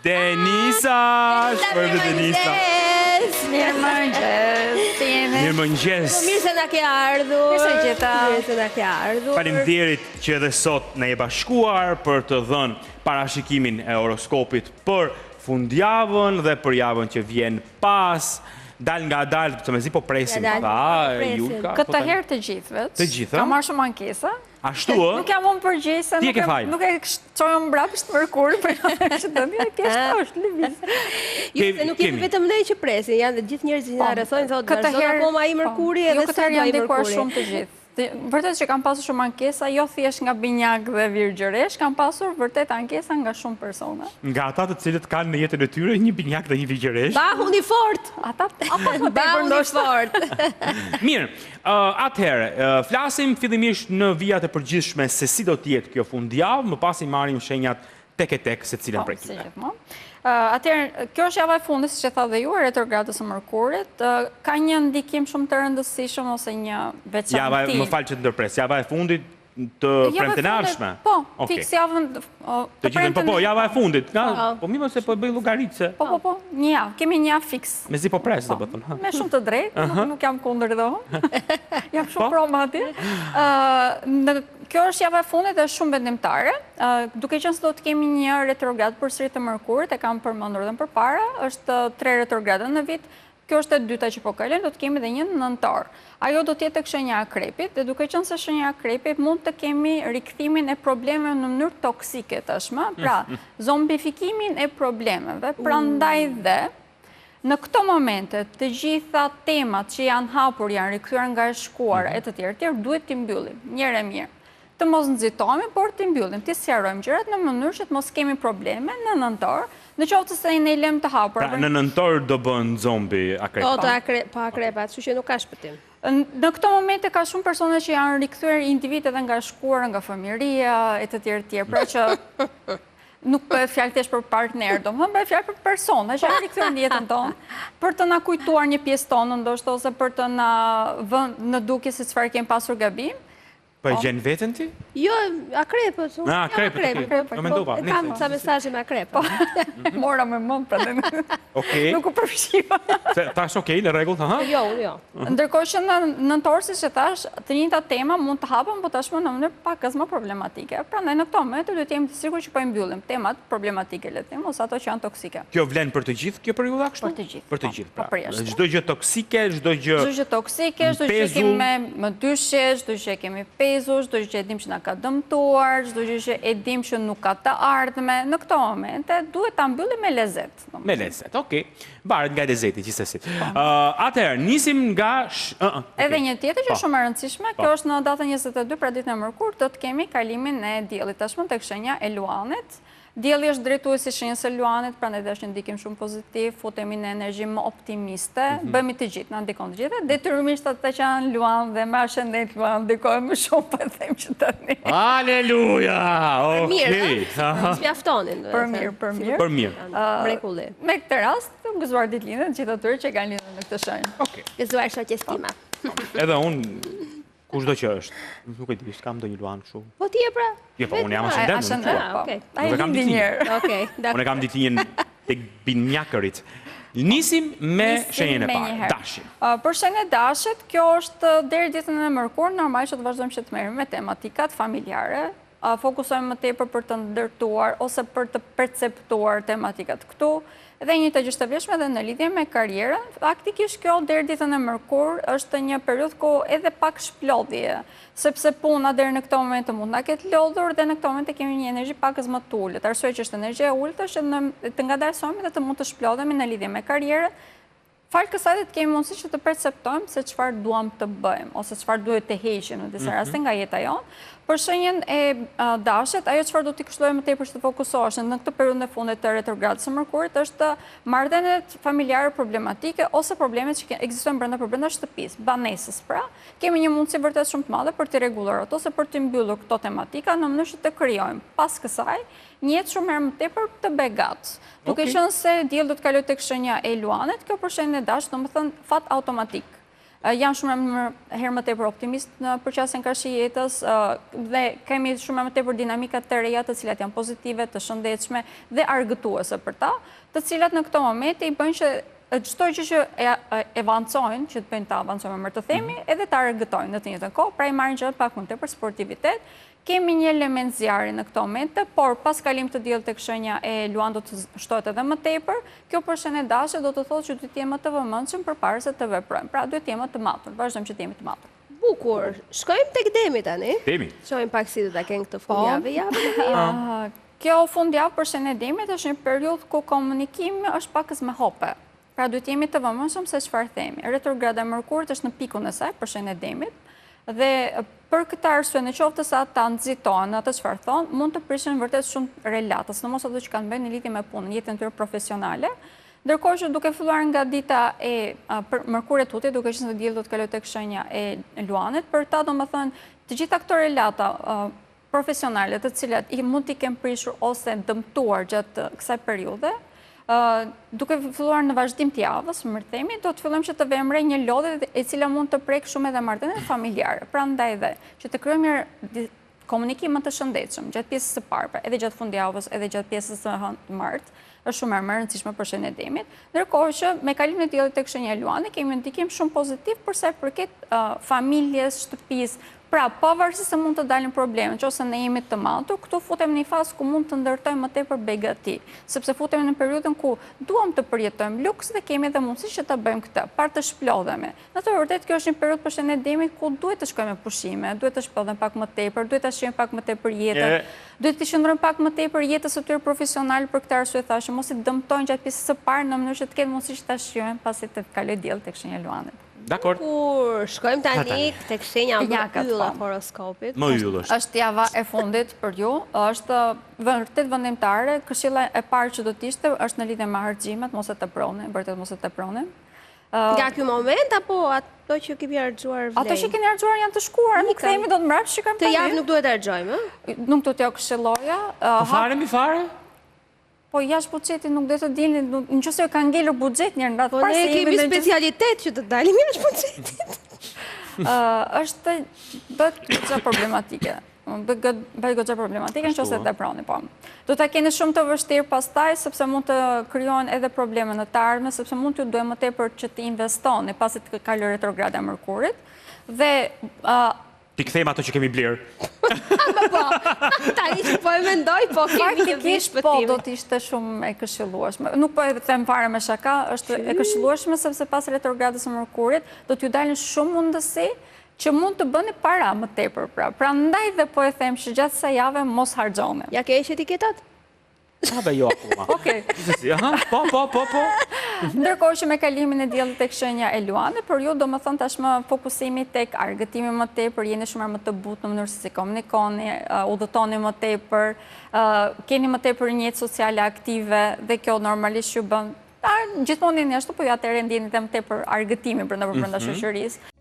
Denisa! Shpërblem Denisa! Mirëmëngjes! Mirë se na ke ardhur. Mirë se gjeta. Mirë se na ke ardhur. Faleminderit që edhe sot na je bashkuar për të dhënë parashikimin e horoskopit për fundjavën dhe për javën që vjen pas. Dal nga dal, të mezi po presim. Këtë herë të gjithëve. Të gjithë. Ka marrë shumë ankesa. Ashtu ë? Nuk jam unë përgjegjëse, nuk e çojmë mbrapsht Merkur, por është dëmi e thjeshtë është lëviz. Jo, se nuk jemi vetëm ne që presin, janë dhe gjithë njerëzit që na rrethojnë thotë këtë herë akoma ai Merkuri edhe këtë herë janë ndikuar shumë të gjithë. Vërtet që kam pasur shumë ankesa, jo thjesht nga binjak dhe virgjëresh, kam pasur vërtet ankesa nga shumë persona. Nga ata të cilët kanë në jetën e tyre një binjak dhe një virgjëresh. Bahuni fort. Ata apo më bahuni fort. Mirë, atëherë, flasim fillimisht në vijat e përgjithshme se si do të jetë kjo fundjavë, më pas i marrim shenjat tek e tek se cilën prej tyre. Atëherë, kjo është java e fundit, siç e tha dhe ju, retrogradës së Merkurit, ka një ndikim shumë të rëndësishëm ose një veçantë. Java, më fal që të ndërpres, java e fundit të premte në ardhshme. Po, fiks javën të premte. Po, java e fundit. Po mirë se po bëj llogaritë. Po, një javë, kemi një javë fiks. Mezi po pres, domethënë. Me shumë të drejtë, nuk jam kundër dhomë. Jam shumë pro atje. Kjo është java e fundit dhe shumë vendimtare. Duke qenë se do të kemi një retrograd përsëri të Merkurit, e kam përmendur edhe më përpara, është 3 retrograda në vit. Kjo është e dyta që po kalojmë, do të kemi edhe një në nëntor. Ajo do të jetë tek shenja e Akrepit, dhe duke qenë se shenja e Akrepit mund të kemi rikthimin e problemeve në mënyrë toksike tashmë, pra zombifikimin e problemeve. Prandaj dhe në këto momente të gjitha temat që janë hapur, janë rikthyer nga e shkuara e të tjerë, duhet t'i mbyllim njëherë e mirë. Të mos nxitohemi, por t'i mbyllim, t'i sqarojmë gjërat në mënyrë që të mos kemi probleme në nëntor, në qoftë se ne i lëm të hapur. Pra në nëntor do bën zombi akrep. Po akrepat, kështu që nuk ka shpëtim. Në këto momente ka shumë persona që janë rikthyer individ edhe nga shkuara, nga fëmijëria e të tjerë, pra që nuk bëhet fjalë thjesht për partner, domethënë bëhet fjalë për persona që janë rikthyer në jetën tonë, për të na kujtuar një pjesë tonë, ndoshta ose për të na vënë në dukje se çfarë kemi pasur gabim. Po e gjen veten ti? Jo, akrepët. Akrepët. Më mendova. Kam ca mesazhe me akrepët. Mora me mend prandaj. Okej. Nuk u përfshiva. Tash okej, në rregull, ha? Jo. Ndërkohë që në nëntor, siç e thash, të njëjta tema mund të hapen, por tashmë në mënyrë pak më problematike. Prandaj në këto momente duhet të jemi të sigurt që po i mbyllim temat problematike, le të them, ose ato që janë toksike. Kjo vlen për të gjithë kjo periudha kështu? Për të gjithë. Për të gjithë. Pra, çdo gjë toksike, çdo gjë toksike, çdo gjë që kemi më dyshje, çdo gjë që kemi pezur, çdo gjë që e dim që na ka dëmtuar, çdo gjë që e dim që nuk ka të ardhme, në këto momente duhet ta mbyllim me lezet. Me lezet, okej. Varet nga lezeti gjithsesi. Atëherë nisim nga edhe një tjetër që është shumë e rëndësishme, kjo është në datën 22, pra ditën e mërkur, do të kemi kalimin e diellit tashmë tek shenja e Luanit. Dielli është drejtuesi i shenjës së Luanit, prandaj është një ndikim shumë pozitiv, futemi në energji më optimiste, bëhemi të gjithë, na ndikon të gjithë. Detyrimisht ata që janë Luan dhe me ascendent Luan ndikojnë më shumë, po them që tani. Aleluja! Okej. Mjaftonin. Për mirë. Mrekulli. Me këtë rast, gëzuar ditëlindjen të gjithë atyre që kanë lidhur në këtë shenjë. Okej. Gëzuar shoqë stima. Edhe unë kushdo që është, nuk e di, s'kam ndonjë Luan kështu. Po ti e pra? Jo, po unë jam ascendent. Okej. Ai lindi njëherë. Okej, dakor. Unë kam ditëlindjen tek binjakërit. Nisim me shenjën e parë, dashin. Për shenjën e dashit, kjo është deri ditën e mërkur, normal që të vazhdojmë që të merrem me tematikat familjare, fokusojmë më tepër për të ndërtuar ose për të perceptuar tematikat këtu, dhe një të gjithëveshme dhe në lidhje me karierën. Faktikisht kjo deri ditën e mërkur është një periudhë ku edhe pak shplodhje, sepse puna deri në këtë moment mund na ketë lodhur dhe në këtë moment kemi një energji pak më të ulët. Arsye që është energjia e ulët është të ngadalësohemi dhe të mund të shplodhemi në lidhje me karierën. Falë kësaj të kemi mundësi që të perceptojmë se çfarë duam të bëjmë, ose çfarë duhet të heqim në disa raste nga jeta jonë. Për shenjën e dashit, ajo çfarë do t'i kushtojmë më tepër që të fokusohesh në këtë periudhë e fundit të retrogradës së Merkurit është marrëdhëniet familjare problematike ose problemet që ekzistojnë brenda shtëpisë, banesës pra. Kemi një mundësi vërtet shumë të madhe për të rregulluar ato ose për të mbyllur këto tematika në mënyrë që të krijojmë pas kësaj një jetë shumë herë më tepër të begat. Duke qenë se dielli do të kalojë tek shenja e Luanit, kjo për shenjën e dashit domethënë fat automatik. Jam shumë herë më tepër optimist në përqasjen karshi jetës dhe kemi shumë më tepër dinamikat të reja të cilat janë pozitive, të shëndetshme dhe argëtuese për ta, të cilat në këto momente i bëjnë që çdo gjë që avancojnë, që të bëjnë ta avancojnë më të themi, edhe ta argëtojnë në të njëjtën kohë, pra i marrin gjërat pak më tepër sportivitet. Kemi një element zjarri në këto momente, por pas kalim të diell tek shenja e Luan do të shtohet edhe më tepër. Kjo për shenë dashe do të thotë që duhet të jemi më të vëmendshëm përpara se të veprojmë. Pra duhet të jemi më të matur, vazhdojmë që të jemi të matur. Bukur. Shkojmë tek Demi tani. Demi. Shohim pak si do ta kenë këtë fundjavë, javën e mirë. Kjo fundjavë për shenë e Demit është një periudhë ku komunikimi është pakës me hope. Pra duhet jemi të vëmendshëm se çfarë themi. Retrograda e Mërkurit është në pikun e saj për shenë e Demit. Dhe për këtë arsye në qoftë se ata nxitohen atë çfarë thon, mund të prishin vërtet shumë relata, sidomos ato që kanë bërë në lidhje me punën, jetën e tyre profesionale. Ndërkohë që duke filluar nga dita e Mërkurit tuti, duke qenë se dielli do të kalojë tek shenja e Luanit, për ta domethënë të gjitha këto relata profesionale, të cilat i mund t'i kenë prishur ose dëmtuar gjatë kësaj periudhe, duke filluar në vazhdim të javës, më themi, do të fillojmë që të vëmrej një lodhje e cila mund të prek shumë edhe marrëdhëniet familjare. Prandaj dhe që të krijojmë një komunikim më të shëndetshëm gjatë pjesës së parë, edhe gjatë fundjavës, edhe gjatë pjesës së martë, është shumë më e rëndësishme për shenjën e Demit. Ndërkohë që me kalimin e diellit tek shenja e Luanit kemi ndikim shumë pozitiv për sa i përket familjes, shtëpisë. Pra, pavarësisht se mund të dalin probleme, nëse ne jemi të matur, këtu futemi në një fazë ku mund të ndërtojmë më tepër begati, sepse futemi në periudhën ku duam të përjetojmë luks dhe kemi edhe mundësi që ta bëjmë këtë, par të shplodhemi. Në të vërtetë kjo është një periudhë për shenjën e Demit ku duhet të shkojmë me pushime, duhet të shplodhemi pak më tepër, duhet të shijojmë pak më tepër jetën, duhet të qëndrojmë pak më tepër jetës së tyre profesionale për këtë arsye thashë, mos i dëmtojnë gjatë pjesës së parë në mënyrë që të ketë mundësi që ta shijojmë pasi të kalojë dielli tek shenja e Luanit. Dakor. Kur shkojmë tani tek shenja më yll e horoskopit. Më yll është. Është java e fundit për ju, është vërtet vendimtare, këshilla e parë që do të ishte është në lidhje me harxhimet, mos e teproni, vërtet mos e teproni. Nga ky moment apo ato që kemi harxuar vlej? Ato që keni harxuar janë të shkuara, nuk themi do të mbrapsht shikojmë. Të javë nuk duhet të harxojmë, ë? Nuk do t'ju këshilloja. Fare mi fare? Po jashtë buxhetit nuk do të dilni, nëse ka ngelur buxhet njëherë ndatë. Po ne kemi specialitet që të dalim jashtë buxhetit. Është bëhet goxha problematike. Bëhet goxha problematike nëse teproni, po. Do ta keni shumë të vështirë pastaj sepse mund të krijohen edhe probleme në të ardhmen, sepse mund t'ju duhet më tepër që të investoni pasi të kalojë retrograda e Mërkurit. Dhe Ti kthejmë ato që kemi blerë. Po, tani që po e mendoj, po kemi një vish Po, do t'ishte shumë e këshillueshme. Nuk po e them fare me shaka, është e këshillueshme sepse pas retrogradës së Mërkurit do t'ju dalin shumë mundësi që mund të bëni para më tepër. Prandaj dhe po e them që gjatë kësaj jave mos harxoni. Ja ke etiketat? Be jo akoma. Okej. Po. Ndërkohë që me kalimin e diellit tek shenja e Luanit, për ju domethënë tashmë fokusimi tek argëtimi më tepër, jeni shumë më të butë në mënyrë se si komunikoni, udhëtoni më tepër, keni më tepër një jetë sociale aktive dhe kjo normalisht ju bën gjithmonë jeni ashtu, po ju atëherë ndjeni më tepër argëtimi brenda shoqërisë.